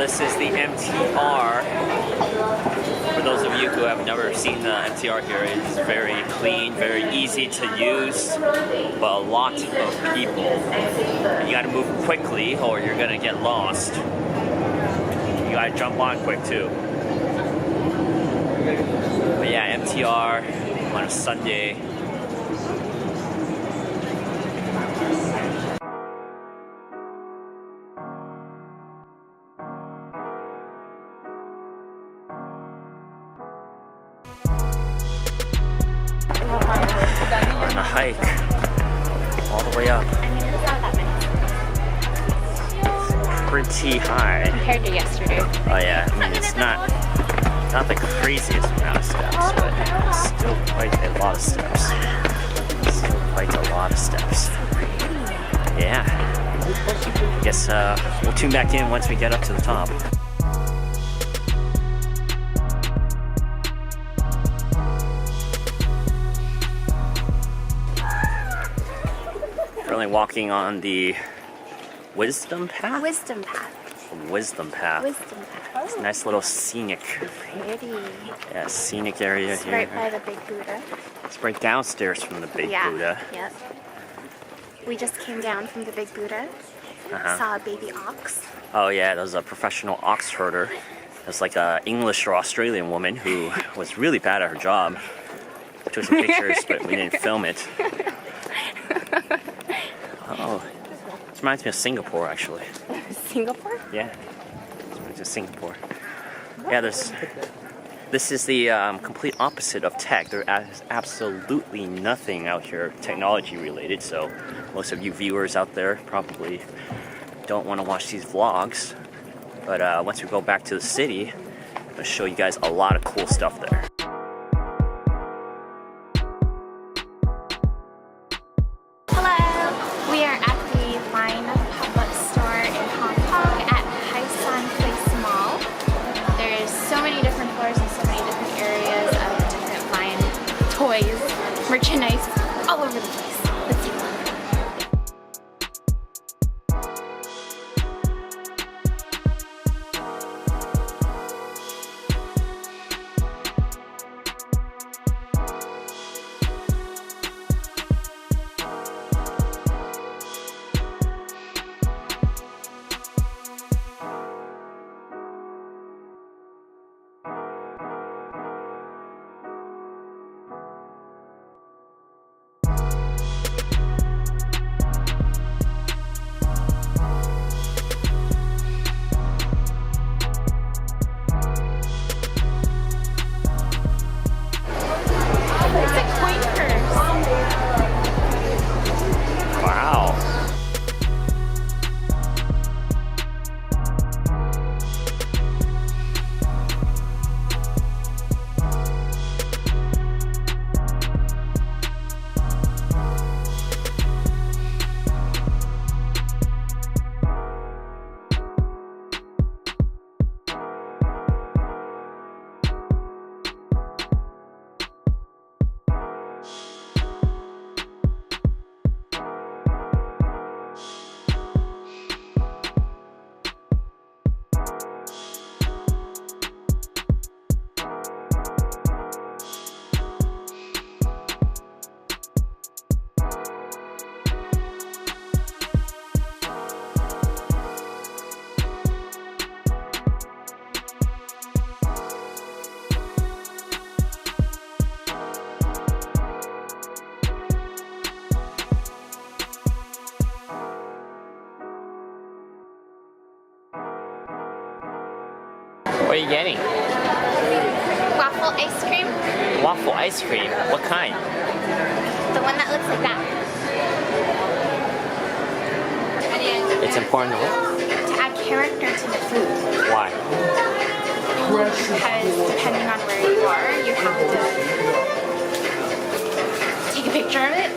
this is the MTR. For those of you who have never seen the MTR here, it's very clean, very easy to use, but a lot of people. You gotta move quickly or you're gonna get lost. You gotta jump on quick too. But yeah, MTR on a Sunday. On a hike all the way up. I mean, it's not that many. Pretty high. Compared to yesterday. Oh yeah, I mean it's not the craziest amount of steps, but still quite a lot of steps. Still quite a lot of steps. Yeah. I guess we'll tune back in once we get up to the top. Currently walking on the Wisdom Path? Wisdom Path. Wisdom Path. Wisdom Path. It's a nice little scenic. Pretty. Yeah, scenic area It's here. right by the big Buddha. It's right downstairs from the big Buddha. Yep. We just came down from the big Buddha. Saw a baby ox. Oh yeah, there was a professional ox herder. It was like an English or Australian woman who was really bad at her job. Took some pictures, but we didn't film it. Oh, this reminds me of Singapore, actually. Singapore? Yeah, this reminds me of Singapore. Yeah, this is the complete opposite of tech. There is absolutely nothing out here technology related, so most of you viewers out there probably don't want to watch these vlogs. But once we go back to the city, I'll show you guys a lot of cool stuff there. Merchandise all over the place. Let's see. What are you getting? Waffle ice cream. Waffle ice cream? What kind? The one that looks like that. It's important to add character to the food. Why? Because depending on where you are, you have to take a picture of it.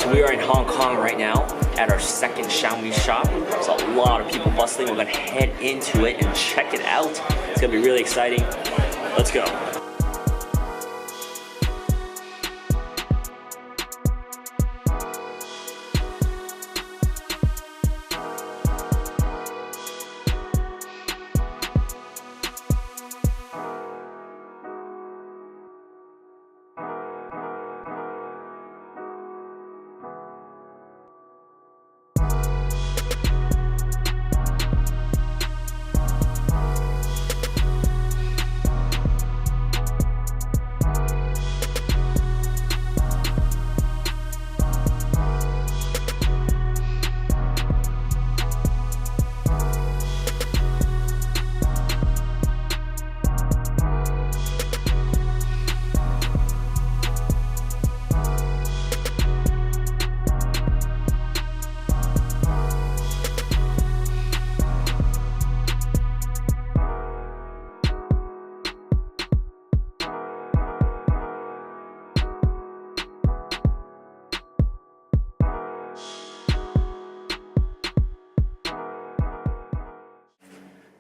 So we are in Hong Kong right now at our second Xiaomi shop. There's a lot of people bustling. We're gonna head into it and check it out. It's gonna be really exciting. Let's go.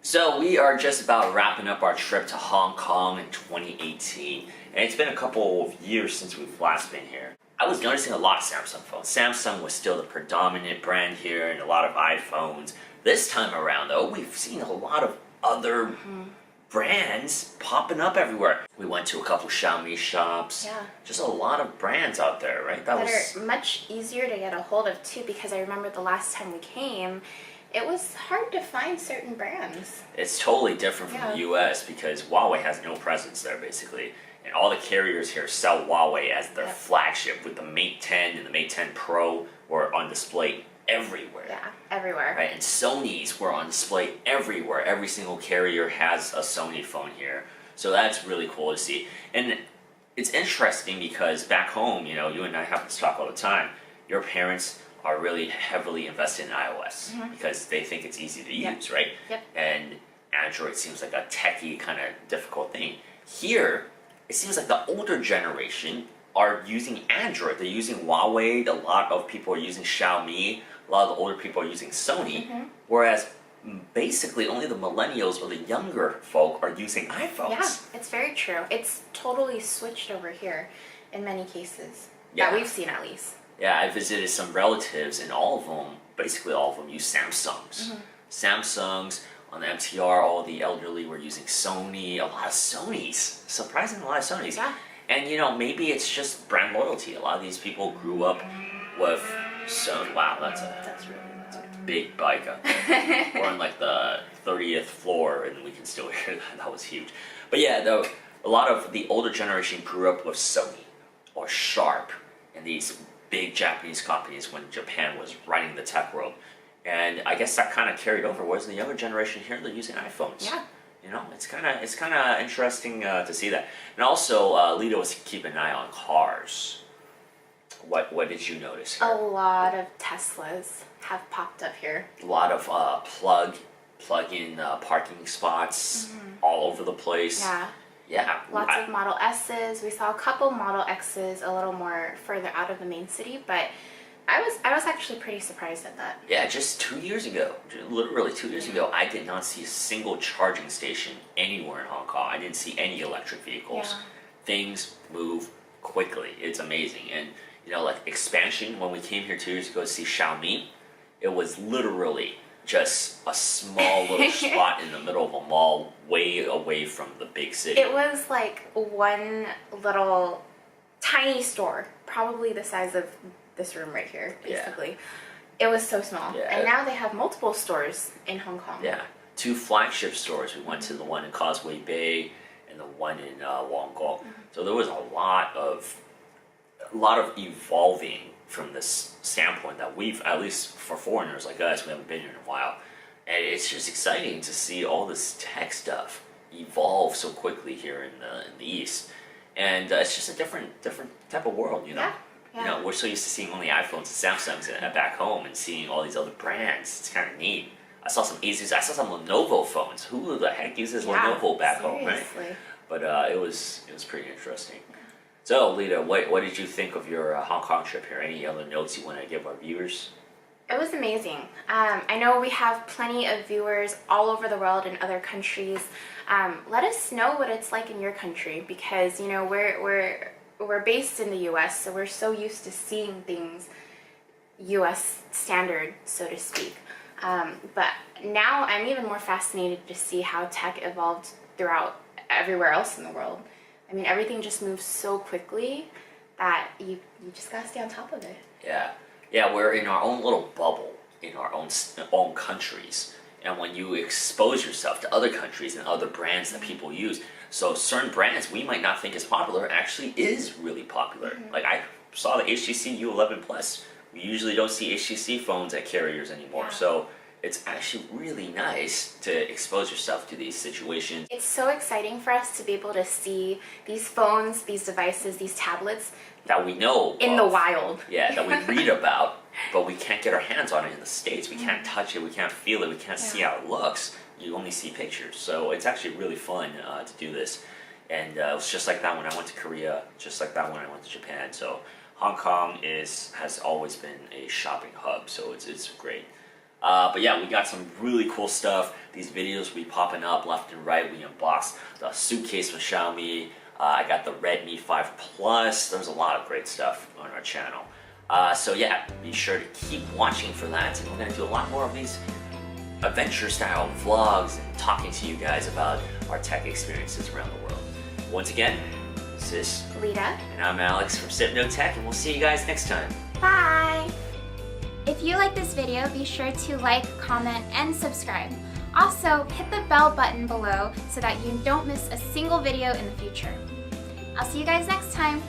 So we are just about wrapping up our trip to Hong Kong in 2018, and it's been a couple of years since we've last been here. I was noticing a lot of Samsung phones. Samsung was still the predominant brand here and a lot of iPhones. This time around though, we've seen a lot of other brands popping up everywhere. We went to a couple Xiaomi shops. Yeah. Just a lot of brands out there, right? That are much easier to get a hold of too, because I remember the last time we came, it was hard to find certain brands. It's totally different from the US because Huawei has no presence there basically. And all the carriers here sell Huawei as their flagship, with the Mate 10 and the Mate 10 Pro were on display everywhere. Yeah, everywhere. Right, and Sony's were on display everywhere. Every single carrier has a Sony phone here. So that's really cool to see. And it's interesting because back home, you know, you and I have to talk all the time. Your parents are really heavily invested in iOS because they think it's easy to use, right? Yep. And Android seems like a techie kind of difficult thing. Here, it seems like the older generation are using Android. They're using Huawei. A lot of people are using Xiaomi. A lot of the older people are using Sony. Whereas basically only the millennials or the younger folk are using iPhones. Yeah, it's very true. It's totally switched over here in many cases. Yeah. That we've seen at least. Yeah, I visited some relatives and all of them, basically all of them, use Samsungs. Samsungs, on the MTR, all the elderly were using Sony, a lot of Sonys. Surprisingly, a lot of Sonys. Yeah. And you know, maybe it's just brand loyalty. A lot of these people grew up with Sony. Wow, that's a big bike out there. We're on like the 30th floor and we can still hear that. That was huge. But yeah, though, a lot of the older generation grew up with Sony or Sharp and these big Japanese companies when Japan was running the tech world. And I guess that kind of carried over. Whereas the younger generation here, they're using iPhones. Yeah. You know, it's kind of interesting to see that. And also, Lida was keeping an eye on cars. What did you notice here? A lot of Teslas have popped up here. A lot of plug-in parking spots all over the place. Yeah. Yeah. Lots of Model S's. We saw a couple Model X's a little more further out of the main city, but I was actually pretty surprised at that. Yeah, just 2 years ago, literally 2 years ago, I did not see a single charging station anywhere in Hong Kong. I didn't see any electric vehicles. Yeah. Things move quickly. It's amazing. And, you know, like expansion, when we came here 2 years ago to see Xiaomi, it was literally just a small little spot in the middle of a mall way away from the big city. It was like one little tiny store, probably the size of this room right here, basically. Yeah. It was so small. Yeah. And now they have multiple stores in Hong Kong. Yeah. 2 flagship stores. We went to the one in Causeway Bay and the one in Wongkok. So there was a lot of evolving from this standpoint that we've, at least for foreigners like us, we haven't been here in a while. And it's just exciting to see all this tech stuff evolve so quickly here in the East. And it's just a different type of world, you know? Yeah. Yeah. You know, we're so used to seeing only iPhones and Samsungs back home and seeing all these other brands. It's kind of neat. I saw some Asus, I saw some Lenovo phones. Who the heck uses Lenovo back home, right? But it was pretty interesting. So, Lida, what did you think of your Hong Kong trip here? Any other notes you want to give our viewers? It was amazing. I know we have plenty of viewers all over the world in other countries. Let us know what it's like in your country, because you know we're based in the U.S., so we're so used to seeing things U.S. standard, so to speak. But now I'm even more fascinated to see how tech evolved throughout everywhere else in the world. I mean, everything just moves so quickly that you just gotta stay on top of it. Yeah, we're in our own little bubble, in our own countries. And when you expose yourself to other countries and other brands that people use, so certain brands we might not think is popular actually is really popular. Like I saw the HTC U11 Plus. We usually don't see HTC phones at carriers anymore. So it's actually really nice to expose yourself to these situations. It's so exciting for us to be able to see these phones, these devices, these tablets that we know in the wild. Yeah, that we read about, but we can't get our hands on it in the States. We can't touch it, we can't feel it, we can't see how it looks. You only see pictures. So it's actually really fun to do this. And it was just like that when I went to Korea, just like that when I went to Japan. So Hong Kong has always been a shopping hub, so it's great. But yeah, we got some really cool stuff. These videos will be popping up left and right. We unboxed the suitcase from Xiaomi. I got the Redmi 5 Plus. There's a lot of great stuff on our channel. So yeah, be sure to keep watching for that. And we're going to do a lot more of these adventure-style vlogs and talking to you guys about our tech experiences around the world. Once again, this is Lida. And I'm Alex from Sypno Tech, and we'll see you guys next time. Bye! If you like this video, be sure to like, comment, and subscribe. Also, hit the bell button below so that you don't miss a single video in the future. I'll see you guys next time.